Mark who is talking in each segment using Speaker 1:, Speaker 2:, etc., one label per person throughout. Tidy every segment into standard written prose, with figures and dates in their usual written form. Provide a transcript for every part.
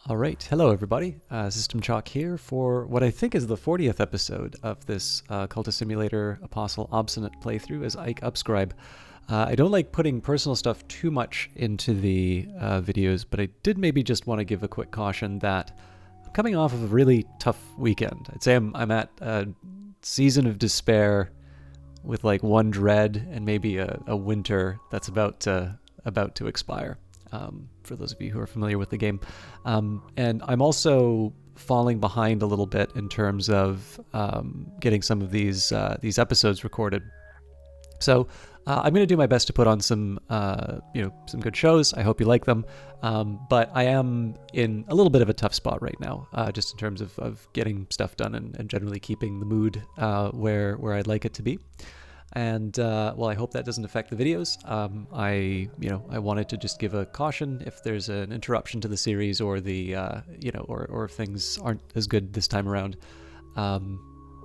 Speaker 1: All right, hello everybody. System Chalk here for what I think is the 40th episode of this Cultist Simulator Apostle Obsonate playthrough as Ike Upscribe. I don't like putting personal stuff too much into the videos, but I did maybe just want to give a quick caution that I'm coming off of a really tough weekend. I'd say I'm at a season of despair with like one dread and maybe a winter that's about to expire. For those of you who are familiar with the game. And I'm also falling behind a little bit in terms of getting some of these episodes recorded. So I'm going to do my best to put on some good shows. I hope you like them. But I am in a little bit of a tough spot right now, just in terms of getting stuff done and generally keeping the mood where I'd like it to be. And well, I hope that doesn't affect the videos. I wanted to just give a caution if there's an interruption to the series or the or if things aren't as good this time around.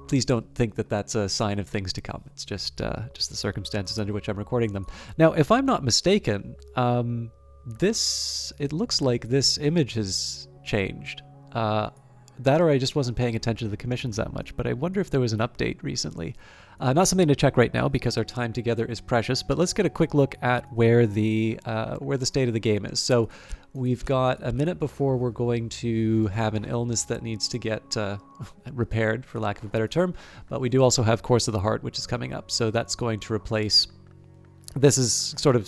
Speaker 1: Please don't think that that's a sign of things to come. It's just the circumstances under which I'm recording them. Now, if I'm not mistaken, it looks like this image has changed. That or I just wasn't paying attention to the commissions that much, but I wonder if there was an update recently. Not something to check right now because our time together is precious, but let's get a quick look at where the state of the game is. So we've got a minute before we're going to have an illness that needs to get repaired, for lack of a better term, but we do also have Course of the Heart, which is coming up, so that's going to replace... This is sort of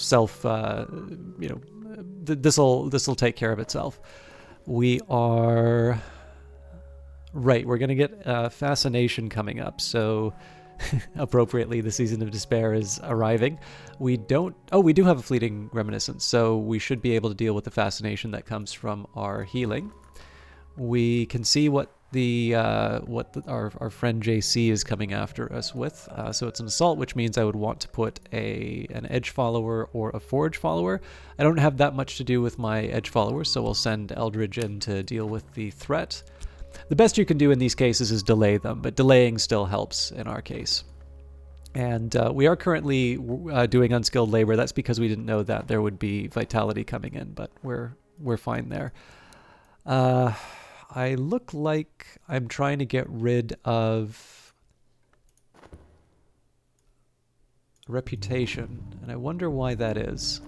Speaker 1: this'll take care of itself. We are... Right, we're going to get Fascination coming up, so... appropriately, the Season of Despair is arriving. We do have a Fleeting Reminiscence, so we should be able to deal with the fascination that comes from our healing. We can see what our friend JC is coming after us with. So it's an assault, which means I would want to put an edge follower or a forge follower. I don't have that much to do with my edge followers, so we'll send Eldridge in to deal with the threat. The best you can do in these cases is delay them, but delaying still helps in our case. And we are currently doing unskilled labor. That's because we didn't know that there would be vitality coming in, but we're fine there. I look like I'm trying to get rid of reputation, and I wonder why that is.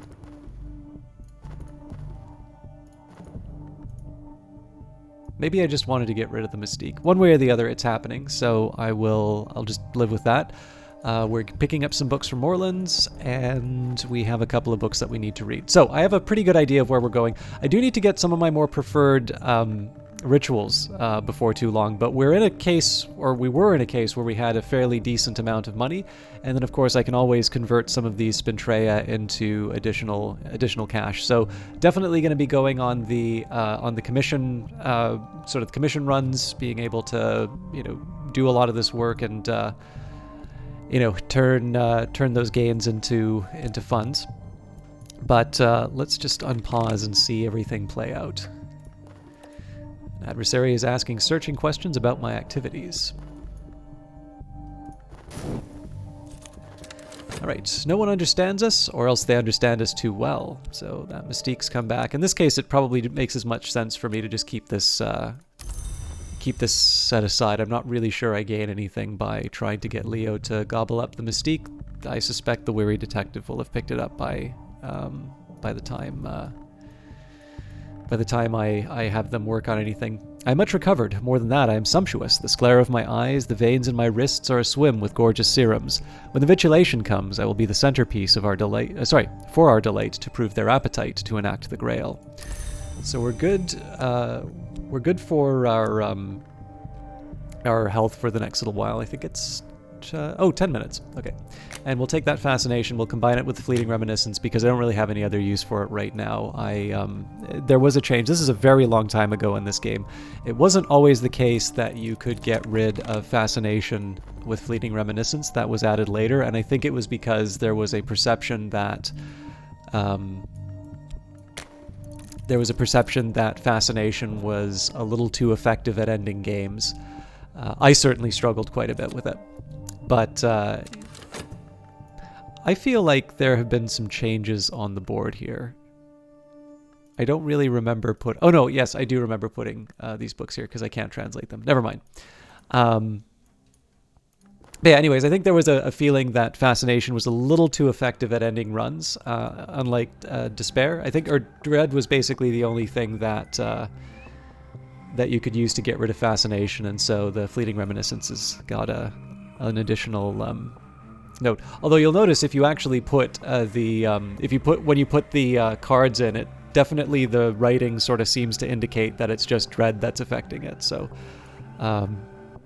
Speaker 1: Maybe I just wanted to get rid of the mystique. One way or the other, it's happening, so I'll just live with that. We're picking up some books from Morland's, and we have a couple of books that we need to read. So I have a pretty good idea of where we're going. I do need to get some of my more preferred rituals before too long, but we were in a case where we had a fairly decent amount of money, and then of course I can always convert some of these Spintrea into additional cash. So definitely going to be going on the commission sort of commission runs, being able to do a lot of this work and turn those gains into funds. But let's just unpause and see everything play out. Adversary is asking searching questions about my activities. Alright, no one understands us, or else they understand us too well. So that Mystique's come back. In this case, it probably makes as much sense for me to just keep this set aside. I'm not really sure I gain anything by trying to get Leo to gobble up the Mystique. I suspect the Weary Detective will have picked it up by the time I have them work on anything. I'm much recovered. More than that, I am sumptuous. The sclera of my eyes, the veins in my wrists are aswim with gorgeous serums. When the vitulation comes, I will be the centerpiece of our delight. For our delight to prove their appetite to enact the Grail. So we're good. We're good for our health for the next little while. I think it's 10 minutes. Okay. And we'll take that fascination, we'll combine it with the Fleeting Reminiscence because I don't really have any other use for it right now. There was a change. This is a very long time ago in this game. It wasn't always the case that you could get rid of fascination with Fleeting Reminiscence. That was added later, and I think it was because there was a perception that fascination was a little too effective at ending games. I certainly struggled quite a bit with it. But I feel like there have been some changes on the board here. I don't really remember oh no, yes, I do remember putting these books here because I can't translate them. Never mind. But yeah, anyways, I think there was a feeling that Fascination was a little too effective at ending runs, unlike Despair. I think, or Dread was basically the only thing that that you could use to get rid of Fascination, and so the Fleeting Reminiscences got an additional note. Although you'll notice if you actually put when you put the cards in, it definitely the writing sort of seems to indicate that it's just Dread that's affecting it. So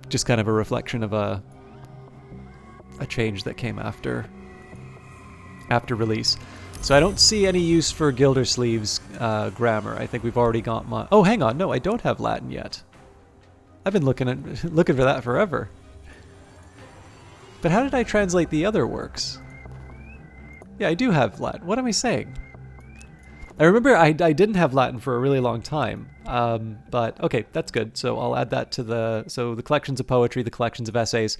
Speaker 1: just kind of a reflection of a change that came after release. So I don't see any use for Gildersleeve's grammar. I think we've already got my... Oh, hang on. No, I don't have Latin yet. I've been looking for that forever. But how did I translate the other works? Yeah, I do have Latin. What am I saying? I remember I didn't have Latin for a really long time. But okay, that's good. So I'll add that to the collections of poetry, the collections of essays.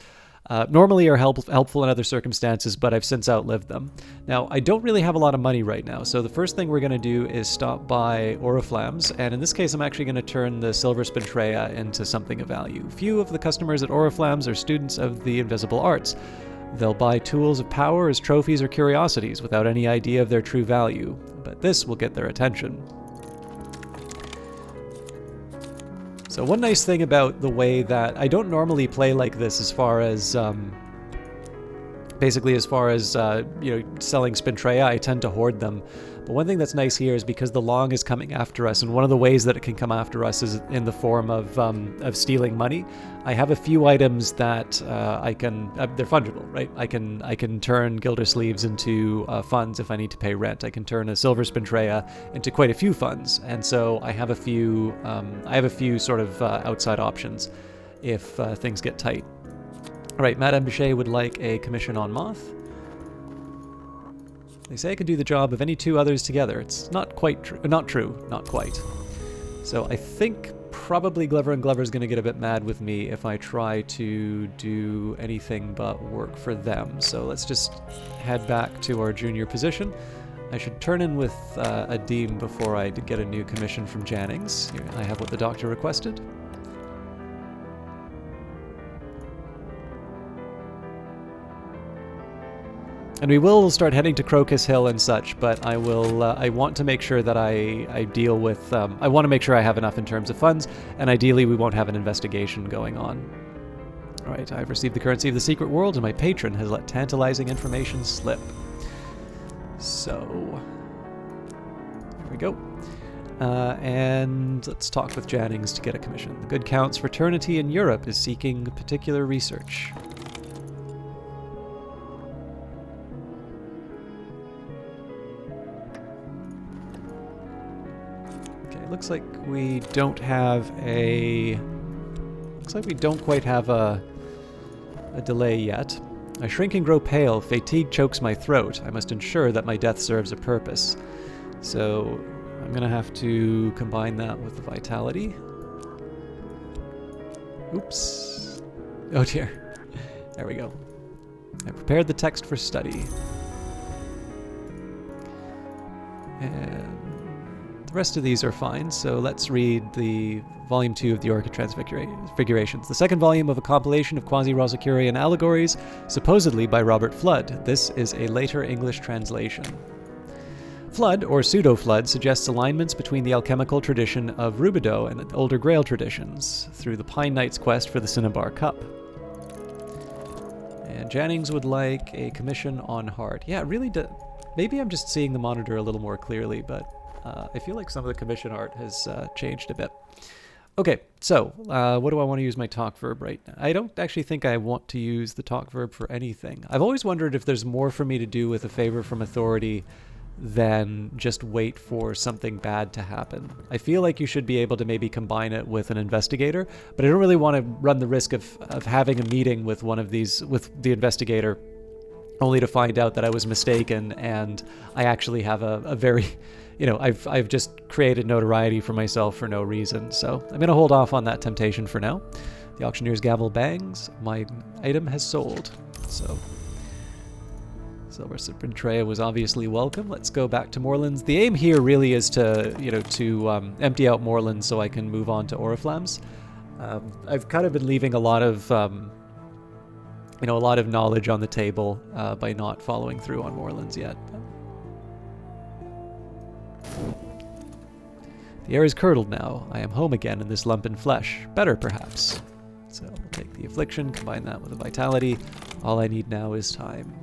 Speaker 1: Normally are helpful in other circumstances, but I've since outlived them. Now, I don't really have a lot of money right now, so the first thing we're going to do is stop by Oriflamme's, and in this case I'm actually going to turn the Silver Spintrea into something of value. Few of the customers at Oriflamme's are students of the invisible arts. They'll buy tools of power as trophies or curiosities without any idea of their true value, but this will get their attention. So one nice thing about the way that I don't normally play like this as far as selling Spintrea, I tend to hoard them. But one thing that's nice here is because the Long is coming after us, and one of the ways that it can come after us is in the form of stealing money. I have a few items that they're fungible, right? I can turn Gildersleeves into funds if I need to pay rent. I can turn a Silver Spintrea into quite a few funds, and so I have a few sort of outside options if things get tight. All right, Madame Bichet would like a commission on Moth. They say I can do the job of any two others together. It's not quite true. Not true. Not quite. So I think probably Glover and Glover's going to get a bit mad with me if I try to do anything but work for them. So let's just head back to our junior position. I should turn in with a Deem before I get a new commission from Jannings. Here, I have what the doctor requested. And we will start heading to Crocus Hill and such, but I want to make sure that I deal with, I want to make sure I have enough in terms of funds, and ideally we won't have an investigation going on. Alright, I've received the currency of the secret world, and my patron has let tantalizing information slip. So, here we go. And let's talk with Jannings to get a commission. The Good Count's fraternity in Europe is seeking particular research. Looks like we don't quite have a delay yet. I shrink and grow pale. Fatigue chokes my throat. I must ensure that my death serves a purpose. So I'm going to have to combine that with the vitality. Oops. Oh dear. There we go. I prepared the text for study. And the rest of these are fine, so let's read the Volume 2 of the Orchid Transfigurations, the second volume of a compilation of quasi-Rosicrucian allegories, supposedly by Robert Flood. This is a later English translation. Flood, or pseudo-Flood, suggests alignments between the alchemical tradition of Rubidoux and the older Grail traditions, through the Pine Knight's quest for the Cinnabar Cup. And Jannings would like a commission on Heart. Yeah, it really does. Maybe I'm just seeing the monitor a little more clearly, but I feel like some of the commission art has changed a bit. Okay, so what do I want to use my talk verb right now? I don't actually think I want to use the talk verb for anything. I've always wondered if there's more for me to do with a favor from authority than just wait for something bad to happen. I feel like you should be able to maybe combine it with an investigator, but I don't really want to run the risk of having a meeting with one of these, with the investigator, only to find out that I was mistaken and I actually have a very... I've just created notoriety for myself for no reason, so I'm going to hold off on that temptation for now. The auctioneer's gavel bangs. My item has sold. So Silver Serpentrea was obviously welcome. Let's go back to Morlands. The aim here really is to, empty out Morlands so I can move on to Oriflammes. I've kind of been leaving a lot of, a lot of knowledge on the table by not following through on Morlands yet. The air is curdled now. I am home again in this lump in flesh. Better, perhaps. So we'll take the affliction, combine that with the vitality. All I need now is time.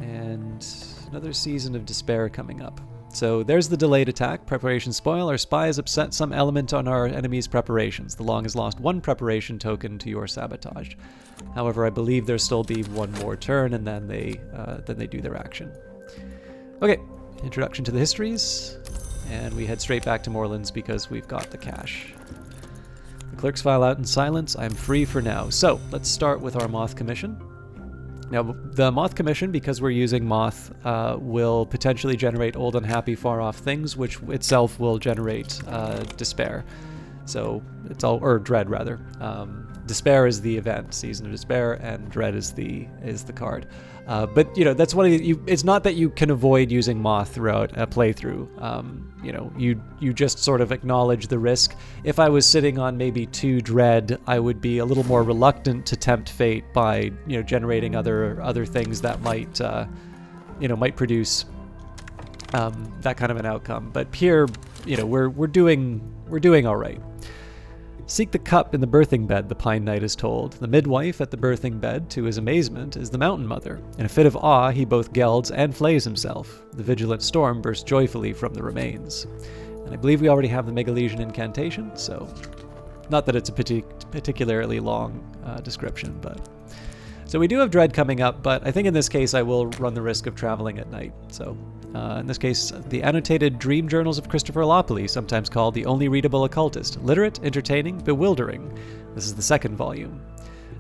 Speaker 1: And another season of despair coming up. So there's the delayed attack. Preparation spoil. Our spy has upset some element on our enemy's preparations. The long has lost one preparation token to your sabotage. However, I believe there'll still be one more turn, and then they do their action. Okay, introduction to the histories, and we head straight back to Morlands because we've got the cash. The clerks file out in silence. I'm free for now. So let's start with our Moth Commission. Now, the Moth Commission, because we're using Moth, will potentially generate old, unhappy, far-off things, which itself will generate despair. So it's all, or dread rather. Despair is the event, Season of Despair, and Dread is the card. But that's one of the, it's not that you can avoid using Moth throughout a playthrough. You just sort of acknowledge the risk. If I was sitting on maybe 2 Dread, I would be a little more reluctant to tempt fate by generating other things that might might produce that kind of an outcome. But here, we're doing all right. Seek the cup in the birthing bed, the Pine Knight is told. The midwife at the birthing bed, to his amazement, is the Mountain Mother. In a fit of awe, he both gelds and flays himself. The vigilant storm bursts joyfully from the remains. And I believe we already have the Megalesian incantation, so not that it's a particularly long description, but... So we do have Dread coming up, but I think in this case I will run the risk of traveling at night, so... in this case, the annotated Dream Journals of Christopher Alopoli, sometimes called the only readable occultist. Literate, entertaining, bewildering. This is the 2nd volume.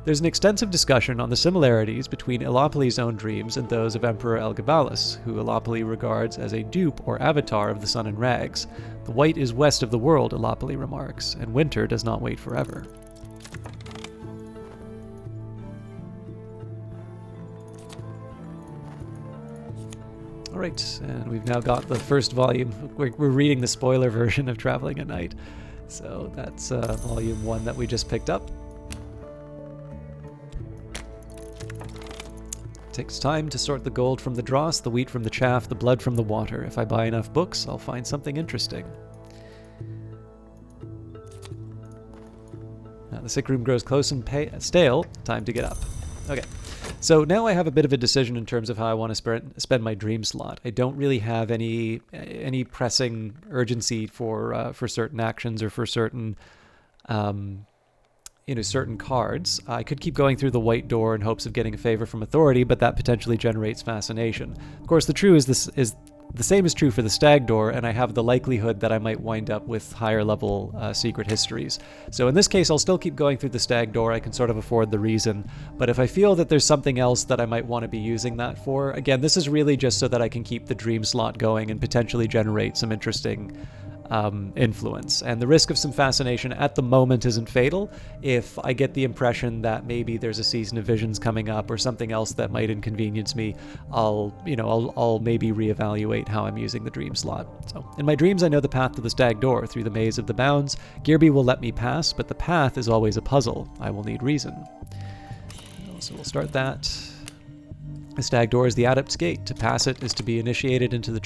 Speaker 1: There's an extensive discussion on the similarities between Alopoli's own dreams and those of Emperor Elgabalus, who Alopoli regards as a dupe or avatar of the sun in rags. The white is west of the world, Alopoli remarks, and winter does not wait forever. Alright, and we've now got the first volume. We're reading the spoiler version of Traveling at Night. So that's volume 1 that we just picked up. It takes time to sort the gold from the dross, the wheat from the chaff, the blood from the water. If I buy enough books, I'll find something interesting. Now the sick room grows close and stale. Time to get up. Okay. So now I have a bit of a decision in terms of how I want to spend my dream slot. I don't really have any pressing urgency for certain actions or for certain certain cards. I could keep going through the white door in hopes of getting a favor from authority, but that potentially generates fascination. Of course, the same is true for the stag door, and I have the likelihood that I might wind up with higher level secret histories. So in this case, I'll still keep going through the stag door. I can sort of afford the reason. But if I feel that there's something else that I might want to be using that for, again, this is really just so that I can keep the dream slot going and potentially generate some interesting influence. And the risk of some fascination at the moment isn't fatal. If I get the impression that maybe there's a season of visions coming up or something else that might inconvenience me, I'll maybe reevaluate how I'm using the dream slot. So in my dreams, I know the path to the stag door through the maze of the bounds. Gearby will let me pass, but the path is always a puzzle. I will need reason. So we'll start that. The stag door is the Adept's Gate. To pass it is to be initiated into the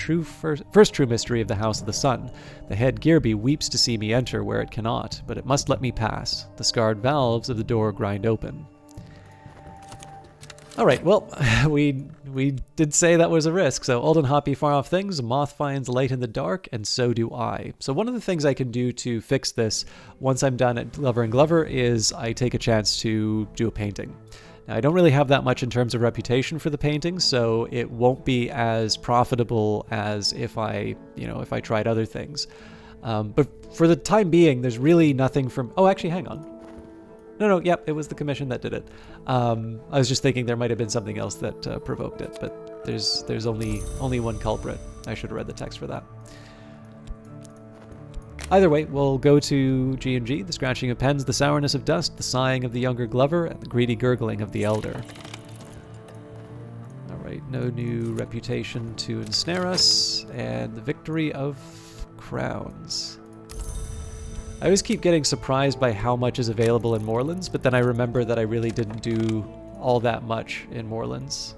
Speaker 1: first true mystery of the House of the Sun. The head Gearby weeps to see me enter where it cannot, but it must let me pass. The scarred valves of the door grind open. Alright, well, we did say that was a risk. So old and hoppy far off things, Moth finds light in the dark, and so do I. So one of the things I can do to fix this once I'm done at Glover & Glover is I take a chance to do a painting. Now, I don't really have that much in terms of reputation for the painting, so it won't be as profitable as if I tried other things. But for the time being, there's really nothing from... Oh, actually, hang on. No, yep, it was the commission that did it. I was just thinking there might have been something else that provoked it, but there's only one culprit. I should have read the text for that. Either way, we'll go to G&G, the scratching of pens, the sourness of dust, the sighing of the younger Glover, and the greedy gurgling of the elder. No new reputation to ensnare us, and the victory of crowns. I always keep getting surprised by how much is available in Morlands, but then I remember that I really didn't do all that much in Morlands.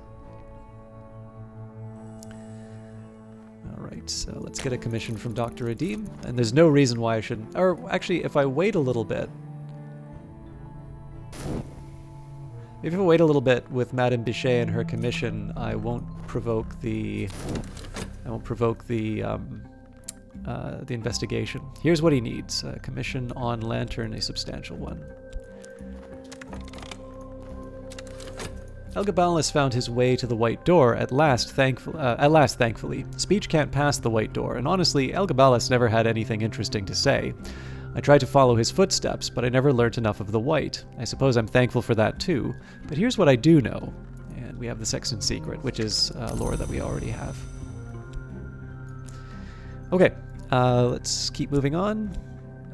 Speaker 1: Alright, so let's get a commission from Dr. Redeem, and there's no reason why I shouldn't... Or actually, if I wait a little bit... Maybe if I wait a little bit with Madame Bichet and her commission, I won't provoke the... the investigation. Here's what he needs. A commission on Lantern, a substantial one. Elgabalus found his way to the White Door at last, thankfully. Speech can't pass the White Door, and honestly, Elgabalus never had anything interesting to say. I tried to follow his footsteps, but I never learnt enough of the White. I suppose I'm thankful for that too. But here's what I do know. And we have the Sexton's Secret, which is lore that we already have. Okay. Let's keep moving on.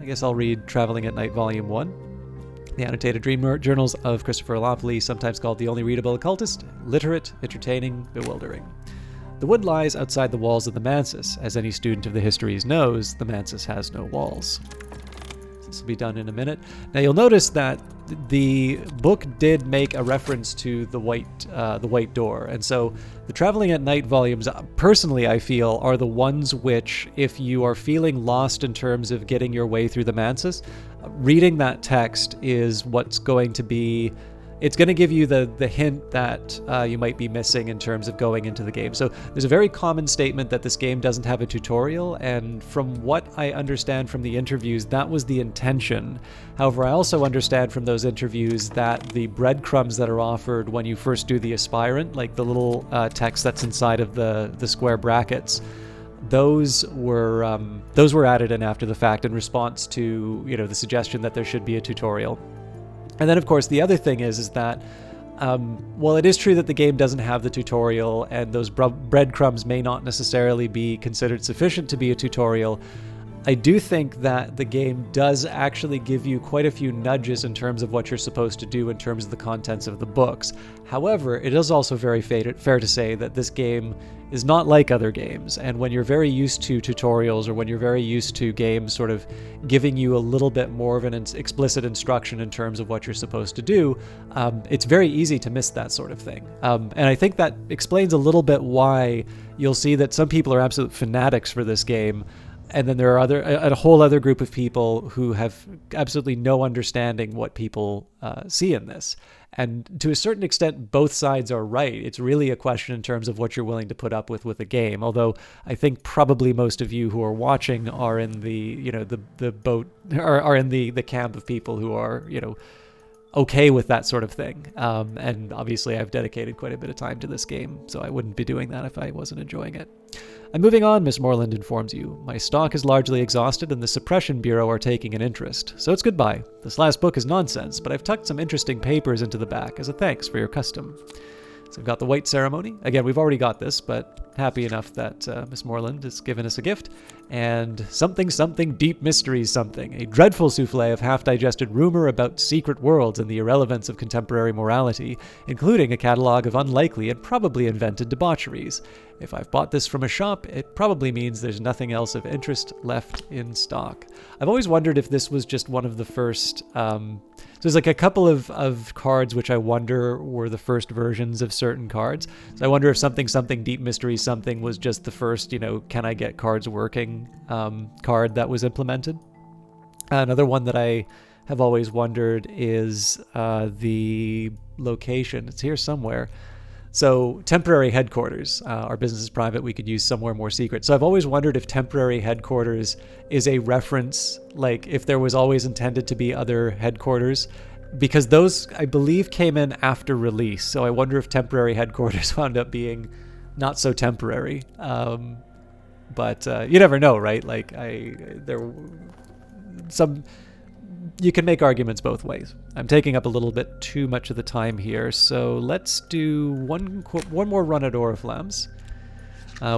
Speaker 1: I guess I'll read Traveling at Night Volume 1. The annotated dream journals of Christopher Loppley, sometimes called the only readable occultist, literate, entertaining, bewildering. The wood lies outside the walls of the Mansus. As any student of the histories knows, the Mansus has no walls. This will be done in a minute. Now you'll notice that the book did make a reference to the White Door, and so the Traveling at Night volumes, personally I feel, are the ones which, if you are feeling lost in terms of getting your way through the Mansus, reading that text is what's going to be... It's going to give you the hint that you might be missing in terms of going into the game. So there's a very common statement that this game doesn't have a tutorial, and from what I understand from the interviews, that was the intention. However, I also understand from those interviews that the breadcrumbs that are offered when you first do the aspirant, like the little text that's inside of the square brackets, those were added in after the fact in response to, you know, the suggestion that there should be a tutorial. And then, of course, the other thing is that while it is true that the game doesn't have the tutorial, and those breadcrumbs may not necessarily be considered sufficient to be a tutorial, I do think that the game does actually give you quite a few nudges in terms of what you're supposed to do in terms of the contents of the books. However, it is also very fair to say that this game is not like other games, and when you're very used to tutorials, or when you're very used to games sort of giving you a little bit more of an explicit instruction in terms of what you're supposed to do, it's very easy to miss that sort of thing. And I think that explains a little bit why you'll see that some people are absolute fanatics for this game, and then there are a whole other group of people who have absolutely no understanding what people see in this. And to a certain extent, both sides are right. It's really a question in terms of what you're willing to put up with a game. Although I think probably most of you who are watching are in the, you know, the boat, are in the camp of people who are, you know, okay with that sort of thing. And obviously I've dedicated quite a bit of time to this game, so I wouldn't be doing that if I wasn't enjoying it. I'm moving on, Miss Morland informs you. My stock is largely exhausted and the Suppression Bureau are taking an interest, so it's goodbye. This last book is nonsense, but I've tucked some interesting papers into the back as a thanks for your custom. So I've got the White Ceremony. Again, we've already got this, but happy enough that Miss Morland has given us a gift. And something deep mysteries something. A dreadful souffle of half-digested rumor about secret worlds and the irrelevance of contemporary morality, including a catalog of unlikely and probably invented debaucheries. If I've bought this from a shop, it probably means there's nothing else of interest left in stock. I've always wondered if this was just one of the first... So there's like a couple of cards which I wonder were the first versions of certain cards. So I wonder if something deep mystery something was just the first, you know, can I get cards working card that was implemented. Another one that I have always wondered is the location. It's here somewhere. So temporary headquarters. Our business is private. We could use somewhere more secret. So I've always wondered if temporary headquarters is a reference, like if there was always intended to be other headquarters, because those, I believe, came in after release. So I wonder if temporary headquarters wound up being not so temporary. But you never know, right? Like you can make arguments both ways. I'm taking up a little bit too much of the time here, so let's do one more run at Oriflammes.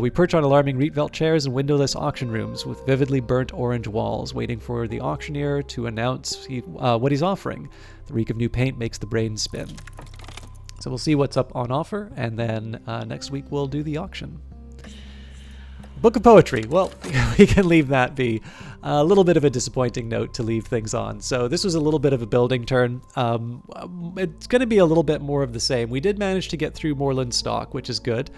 Speaker 1: We perch on alarming Rietveld chairs and windowless auction rooms with vividly burnt orange walls, waiting for the auctioneer to announce what he's offering. The reek of new paint makes the brain spin. So we'll see what's up on offer, and then next week we'll do the auction. Book of Poetry. Well, we can leave that be. A little bit of a disappointing note to leave things on. So this was a little bit of a building turn. It's going to be a little bit more of the same. We did manage to get through Morland stock, which is good.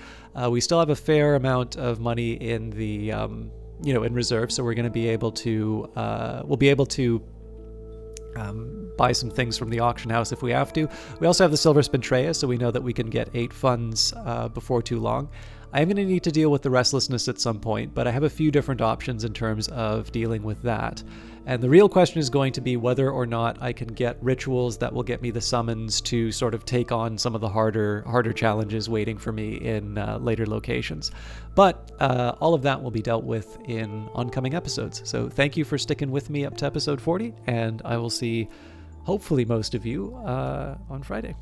Speaker 1: We still have a fair amount of money in the, in reserve, so we're going to be able to, we'll be able to buy some things from the auction house if we have to. We also have the Silver Spintrea, so we know that we can get 8 funds before too long. I am going to need to deal with the restlessness at some point, but I have a few different options in terms of dealing with that. And the real question is going to be whether or not I can get rituals that will get me the summons to sort of take on some of the harder challenges waiting for me in later locations. But all of that will be dealt with in oncoming episodes. So thank you for sticking with me up to episode 40, and I will see hopefully most of you on Friday.